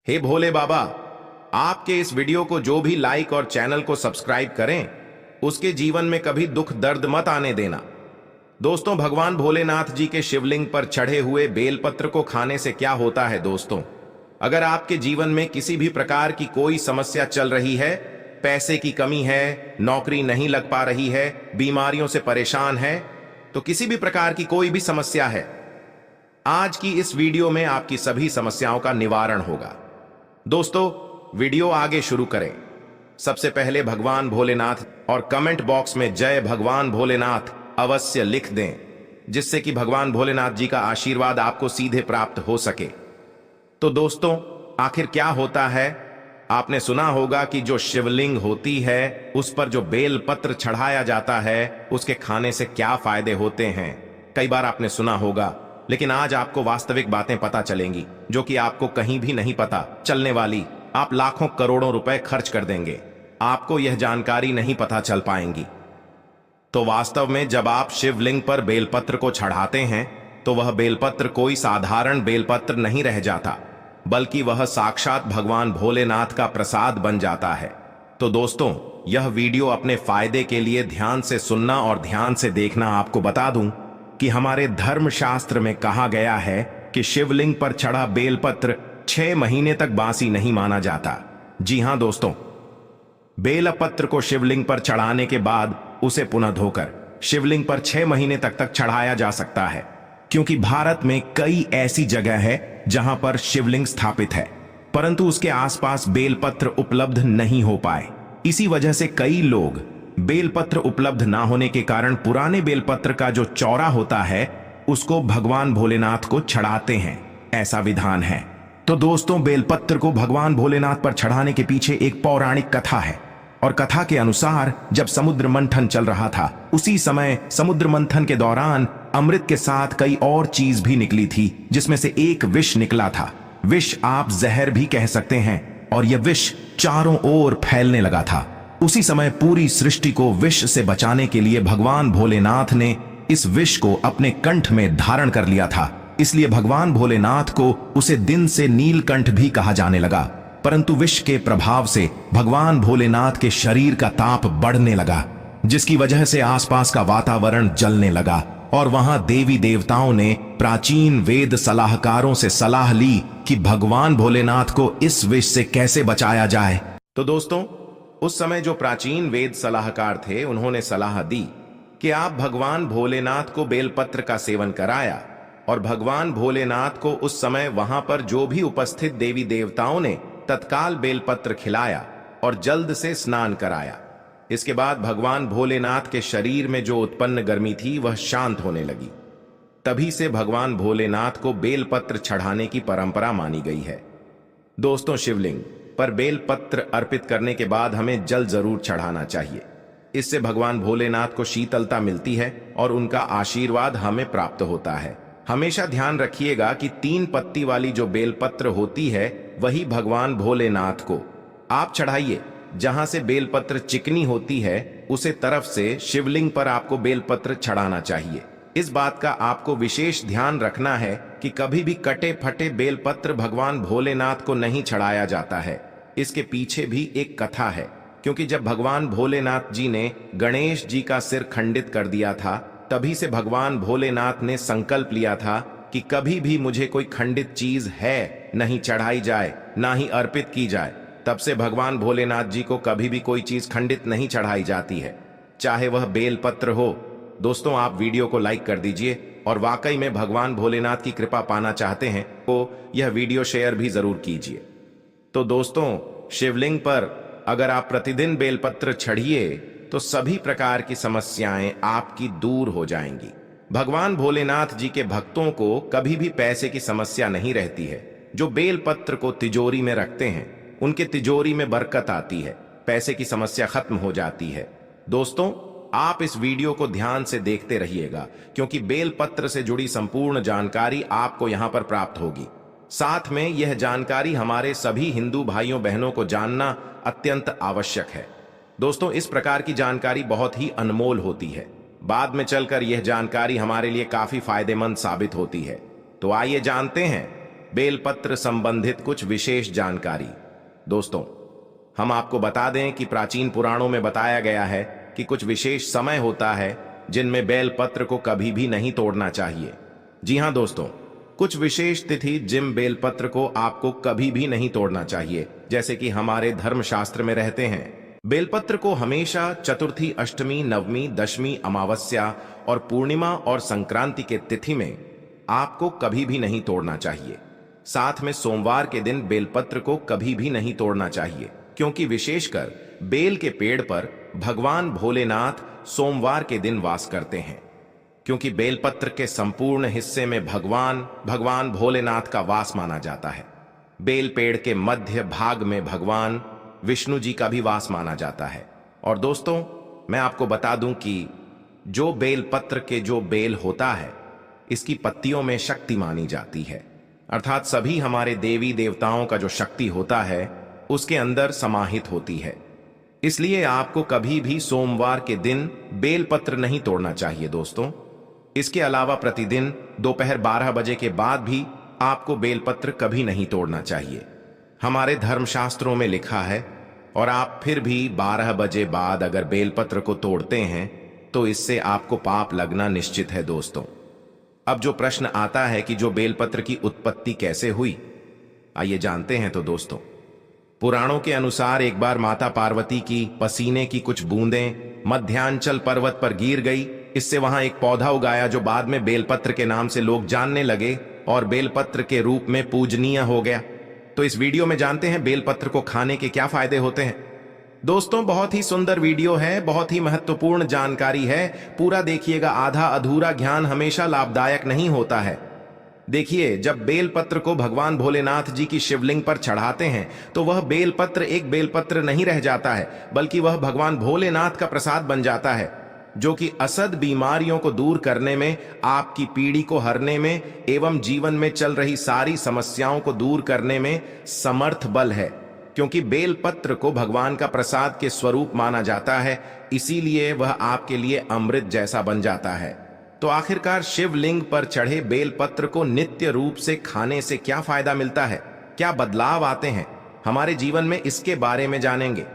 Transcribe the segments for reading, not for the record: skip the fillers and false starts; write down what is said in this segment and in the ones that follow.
हे भोले बाबा, आपके इस वीडियो को जो भी लाइक और चैनल को सब्सक्राइब करें, उसके जीवन में कभी दुख दर्द मत आने देना। दोस्तों, भगवान भोलेनाथ जी के शिवलिंग पर चढ़े हुए बेलपत्र को खाने से क्या होता है दोस्तों? अगर आपके जीवन में किसी भी प्रकार की कोई समस्या चल रही है, पैसे की कमी है, नौकरी नहीं लग पा रही है, बीमारियों से परेशान है, तो किसी भी प्रकार की कोई भी समस्या है, आज की इस वीडियो में आपकी सभी समस्याओं का निवारण होगा। दोस्तों, वीडियो आगे शुरू करें। सबसे पहले भगवान भोलेनाथ और कमेंट बॉक्स में जय भगवान भोलेनाथ अवश्य लिख दें, जिससे कि भगवान भोलेनाथ जी का आशीर्वाद आपको सीधे प्राप्त हो सके। तो दोस्तों, आखिर क्या होता है? आपने सुना होगा कि जो शिवलिंग होती है, उस पर जो बेल पत्र चढ़ाया जाता है, उसके खाने से क्या फायदे होते हैं। कई बार आपने सुना होगा, लेकिन आज आपको वास्तविक बातें पता चलेंगी, जो कि आपको कहीं भी नहीं पता चलने वाली। आप लाखों करोड़ों रुपए खर्च कर देंगे, आपको यह जानकारी नहीं पता चल पाएंगी। तो वास्तव में जब आप शिवलिंग पर बेलपत्र को चढ़ाते हैं, तो वह बेलपत्र कोई साधारण बेलपत्र नहीं रह जाता, बल्कि वह साक्षात भगवान भोलेनाथ का प्रसाद बन जाता है। तो दोस्तों, यह वीडियो अपने फायदे के लिए ध्यान से सुनना और ध्यान से देखना। आपको बता दूं कि हमारे धर्मशास्त्र में कहा गया है कि शिवलिंग पर चढ़ा बेलपत्र 6 महीने तक बासी नहीं माना जाता। जी हां दोस्तों, बेलपत्र को शिवलिंग पर चढ़ाने के बाद उसे पुनः धोकर शिवलिंग पर 6 महीने तक चढ़ाया जा सकता है, क्योंकि भारत में कई ऐसी जगह है जहां पर शिवलिंग स्थापित है, परंतु उसके आसपास बेलपत्र उपलब्ध नहीं हो पाए। इसी वजह से कई लोग बेलपत्र उपलब्ध ना होने के कारण पुराने बेलपत्र का जो चौरा होता है, उसको भगवान भोलेनाथ को चढ़ाते हैं। ऐसा विधान है। तो दोस्तों, बेलपत्र को भगवान भोलेनाथ पर चढ़ाने के पीछे एक पौराणिक कथा है, और कथा के अनुसार जब समुद्र मंथन चल रहा था, उसी समय समुद्र मंथन के दौरान अमृत के साथ कई और चीज भी निकली थी, जिसमें से एक विष निकला था। विष आप जहर भी कह सकते हैं, और यह विष चारों ओर फैलने लगा था। उसी समय पूरी सृष्टि को विष से बचाने के लिए भगवान भोलेनाथ ने इस विष को अपने कंठ में धारण कर लिया था। इसलिए भगवान भोलेनाथ को उसे दिन से नीलकंठ भी कहा जाने लगा। परंतु विष के प्रभाव से भगवान भोलेनाथ के शरीर का ताप बढ़ने लगा, जिसकी वजह से आसपास का वातावरण जलने लगा, और वहां देवी देवताओं ने प्राचीन वेद सलाहकारों से सलाह ली कि भगवान भोलेनाथ को इस विष से कैसे बचाया जाए। तो दोस्तों, उस समय जो प्राचीन वेद सलाहकार थे, उन्होंने सलाह दी कि आप भगवान भोलेनाथ को बेलपत्र का सेवन कराया, और भगवान भोलेनाथ को उस समय वहां पर जो भी उपस्थित देवी देवताओं ने तत्काल बेलपत्र खिलाया और जल्द से स्नान कराया। इसके बाद भगवान भोलेनाथ के शरीर में जो उत्पन्न गर्मी थी, वह शांत होने लगी। तभी से भगवान भोलेनाथ को बेलपत्र चढ़ाने की परंपरा मानी गई है। दोस्तों, शिवलिंग पर बेलपत्र अर्पित करने के बाद हमें जल जरूर चढ़ाना चाहिए। इससे भगवान भोलेनाथ को शीतलता मिलती है और उनका आशीर्वाद हमें प्राप्त होता है। हमेशा ध्यान रखिएगा कि 3 पत्ती वाली जो बेलपत्र होती है, वही भगवान भोलेनाथ को आप चढ़ाइए। जहां से बेलपत्र चिकनी होती है, उसे तरफ से शिवलिंग पर आपको बेलपत्र चढ़ाना चाहिए। इस बात का आपको विशेष ध्यान रखना है कि कभी भी कटे फटे बेलपत्र भगवान भोलेनाथ को नहीं चढ़ाया जाता है। इसके पीछे भी एक कथा है, क्योंकि जब भगवान भोलेनाथ जी ने गणेश जी का सिर खंडित कर दिया था, तभी से भगवान भोलेनाथ ने संकल्प लिया था कि कभी भी मुझे कोई खंडित चीज है नहीं चढ़ाई जाए, ना ही अर्पित की जाए। तब से भगवान भोलेनाथ जी को कभी भी कोई चीज खंडित नहीं चढ़ाई जाती है, चाहे वह बेलपत्र हो। दोस्तों, आप वीडियो को लाइक कर दीजिए, और वाकई में भगवान भोलेनाथ की कृपा पाना चाहते हैं तो यह वीडियो शेयर भी जरूर कीजिए। तो दोस्तों, शिवलिंग पर अगर आप प्रतिदिन बेलपत्र चढ़िए, तो सभी प्रकार की समस्याएं आपकी दूर हो जाएंगी। भगवान भोलेनाथ जी के भक्तों को कभी भी पैसे की समस्या नहीं रहती है। जो बेलपत्र को तिजोरी में रखते हैं, उनके तिजोरी में बरकत आती है, पैसे की समस्या खत्म हो जाती है। दोस्तों, आप इस वीडियो को ध्यान से देखते रहिएगा, क्योंकि बेलपत्र से जुड़ी संपूर्ण जानकारी आपको यहां पर प्राप्त होगी। साथ में यह जानकारी हमारे सभी हिंदू भाइयों बहनों को जानना अत्यंत आवश्यक है। दोस्तों, इस प्रकार की जानकारी बहुत ही अनमोल होती है। बाद में चलकर यह जानकारी हमारे लिए काफी फायदेमंद साबित होती है। तो आइए जानते हैं बेलपत्र संबंधित कुछ विशेष जानकारी। दोस्तों, हम आपको बता दें कि प्राचीन पुराणों में बताया गया है कि कुछ विशेष समय होता है जिनमें बेलपत्र को कभी भी नहीं तोड़ना चाहिए। जी हां दोस्तों, कुछ विशेष तिथि जिन बेलपत्र को आपको कभी भी नहीं तोड़ना चाहिए, जैसे कि हमारे धर्मशास्त्र में रहते हैं। बेलपत्र को हमेशा चतुर्थी, अष्टमी, नवमी, दशमी, अमावस्या और पूर्णिमा और संक्रांति के तिथि में आपको कभी भी नहीं तोड़ना चाहिए। साथ में सोमवार के दिन बेलपत्र को कभी भी नहीं तोड़ना चाहिए, क्योंकि विशेषकर बेल के पेड़ पर भगवान भोलेनाथ सोमवार के दिन वास करते हैं। क्योंकि बेलपत्र के संपूर्ण हिस्से में भगवान भोलेनाथ का वास माना जाता है। बेल पेड़ के मध्य भाग में भगवान विष्णु जी का भी वास माना जाता है। और दोस्तों, मैं आपको बता दूं कि जो बेलपत्र के जो बेल होता है, इसकी पत्तियों में शक्ति मानी जाती है, अर्थात सभी हमारे देवी देवताओं का जो शक्ति होता है उसके अंदर समाहित होती है। इसलिए आपको कभी भी सोमवार के दिन बेलपत्र नहीं तोड़ना चाहिए दोस्तों। इसके अलावा प्रतिदिन दोपहर 12 बजे के बाद भी आपको बेलपत्र कभी नहीं तोड़ना चाहिए। हमारे धर्मशास्त्रों में लिखा है, और आप फिर भी 12 बजे बाद अगर बेलपत्र को तोड़ते हैं तो इससे आपको पाप लगना निश्चित है दोस्तों। अब जो प्रश्न आता है कि जो बेलपत्र की उत्पत्ति कैसे हुई, आइए जानते हैं। तो दोस्तों, पुराणों के अनुसार एक बार माता पार्वती की पसीने की कुछ बूंदें मध्यांचल पर्वत पर गिर गई। इससे वहां एक पौधा उगाया जो बाद में बेलपत्र के नाम से लोग जानने लगे और बेलपत्र के रूप में पूजनीय हो गया। तो इस वीडियो में जानते हैं बेलपत्र को खाने के क्या फायदे होते हैं। दोस्तों, बहुत ही सुंदर वीडियो है, बहुत ही महत्वपूर्ण जानकारी है, पूरा देखिएगा। आधा अधूरा ज्ञान हमेशा लाभदायक नहीं होता है। देखिए, जब बेलपत्र को भगवान भोलेनाथ जी की शिवलिंग पर चढ़ाते हैं तो वह बेलपत्र एक बेलपत्र नहीं रह जाता है, बल्कि वह भगवान भोलेनाथ का प्रसाद बन जाता है, जो कि असद बीमारियों को दूर करने में, आपकी पीड़ी को हरने में एवं जीवन में चल रही सारी समस्याओं को दूर करने में समर्थ बल है। क्योंकि बेलपत्र को भगवान का प्रसाद के स्वरूप माना जाता है, इसीलिए वह आपके लिए अमृत जैसा बन जाता है। तो आखिरकार शिवलिंग पर चढ़े बेलपत्र को नित्य रूप से खाने से क्या फायदा मिलता है, क्या बदलाव आते हैं हमारे जीवन में, इसके बारे में जानेंगे।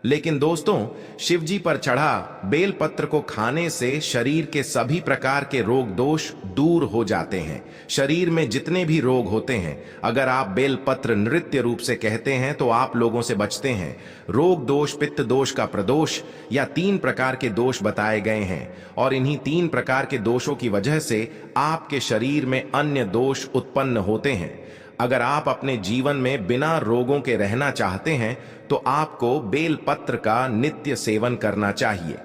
लेकिन दोस्तों, शिवजी पर चढ़ा बेलपत्र को खाने से शरीर के सभी प्रकार के रोग दोष दूर हो जाते हैं। शरीर में जितने भी रोग होते हैं, अगर आप बेलपत्र नृत्य रूप से कहते हैं तो आप लोगों से बचते हैं। रोग दोष, पित्त दोष का प्रदोष या 3 प्रकार के दोष बताए गए हैं, और इन्हीं 3 प्रकार के दोषों की वजह से आपके शरीर में अन्य दोष उत्पन्न होते हैं। अगर आप अपने जीवन में बिना रोगों के रहना चाहते हैं तो आपको बेलपत्र का नित्य सेवन करना चाहिए।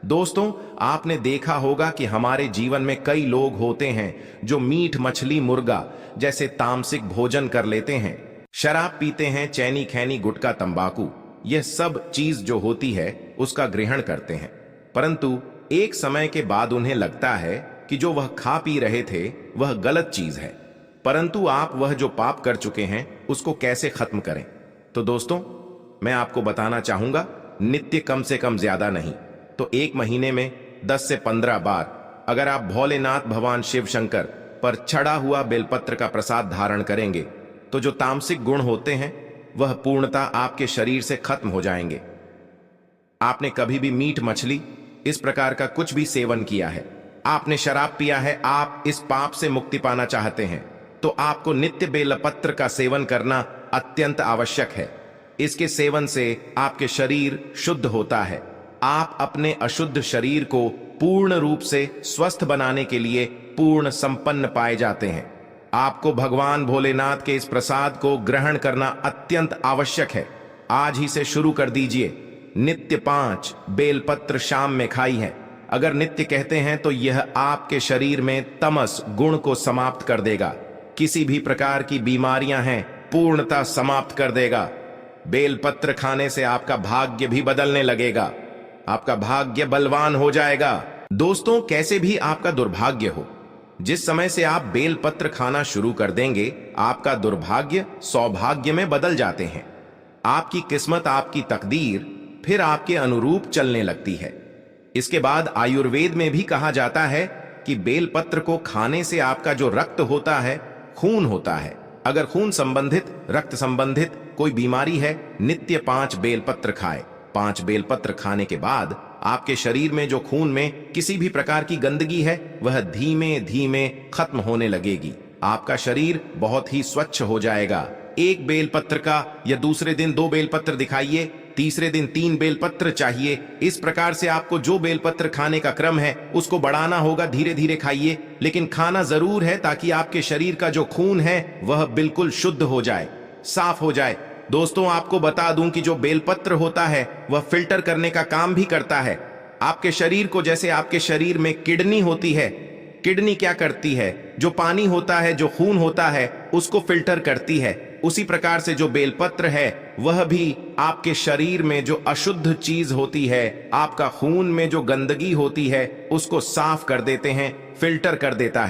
दोस्तों, आपने देखा होगा कि हमारे जीवन में कई लोग होते हैं जो मीट, मछली, मुर्गा जैसे तामसिक भोजन कर लेते हैं, शराब पीते हैं, चैनी, खैनी, गुटखा, तंबाकू, यह सब चीज जो होती है उसका ग्रहण करते हैं। परंतु एक समय के बाद उन्हें लगता है कि जो वह खा पी रहे थे वह गलत चीज है, परंतु आप वह जो पाप कर चुके हैं उसको कैसे खत्म करें। तो दोस्तों, मैं आपको बताना चाहूंगा, नित्य कम से कम ज्यादा नहीं तो 1 महीने में 10 से 15 बार अगर आप भोलेनाथ भगवान शिव शंकर पर चढ़ा हुआ बेलपत्र का प्रसाद धारण करेंगे तो जो तामसिक गुण होते हैं वह पूर्णतः आपके शरीर से खत्म हो जाएंगे। आपने कभी भी मीट, मछली इस प्रकार का कुछ भी सेवन किया है, आपने शराब पिया है, आप इस पाप से मुक्ति पाना चाहते हैं तो आपको नित्य बेलपत्र का सेवन करना अत्यंत आवश्यक है। इसके सेवन से आपके शरीर शुद्ध होता है। आप अपने अशुद्ध शरीर को पूर्ण रूप से स्वस्थ बनाने के लिए पूर्ण संपन्न पाए जाते हैं। आपको भगवान भोलेनाथ के इस प्रसाद को ग्रहण करना अत्यंत आवश्यक है। आज ही से शुरू कर दीजिए। नित्य 5 बेलपत्र शाम में खाई है। अगर नित्य कहते हैं तो यह आपके शरीर में तमस गुण को समाप्त कर देगा। किसी भी प्रकार की बीमारियां हैं पूर्णतः समाप्त कर देगा। बेलपत्र खाने से आपका भाग्य भी बदलने लगेगा, आपका भाग्य बलवान हो जाएगा। दोस्तों, कैसे भी आपका दुर्भाग्य हो, जिस समय से आप बेलपत्र खाना शुरू कर देंगे आपका दुर्भाग्य सौभाग्य में बदल जाते हैं। आपकी किस्मत, आपकी तकदीर फिर आपके अनुरूप चलने लगती है। इसके बाद आयुर्वेद में भी कहा जाता है कि बेलपत्र को खाने से आपका जो रक्त होता है, खून होता है, अगर खून संबंधित, रक्त संबंधित कोई बीमारी है, नित्य 5 बेलपत्र खाए। 5 बेलपत्र खाने के बाद आपके शरीर में जो खून में किसी भी प्रकार की गंदगी है वह धीमे धीमे खत्म होने लगेगी। आपका शरीर बहुत ही स्वच्छ हो जाएगा। एक बेलपत्र का या दूसरे दिन 2 बेलपत्र दिखाइए, तीसरे दिन 3 बेलपत्र चाहिए। इस प्रकार से आपको जो बेलपत्र खाने का क्रम है उसको बढ़ाना होगा। धीरे धीरे खाइए, लेकिन खाना जरूर है ताकि आपके शरीर का जो खून है वह बिल्कुल शुद्ध हो जाए, साफ हो जाए। दोस्तों, आपको बता दूं कि जो बेलपत्र होता है वह फिल्टर करने का काम भी करता है आपके शरीर को। जैसे आपके शरीर में किडनी होती है, किडनी क्या करती है? जो पानी होता है, जो खून होता है, उसको फिल्टर करती है। उसी प्रकार से जो बेलपत्र है वह भी आपके शरीर में जो अशुद्ध चीज होती है, आपका खून में जो गंदगी होती है, उसको साफ कर देते हैं, फिल्टर कर देता है।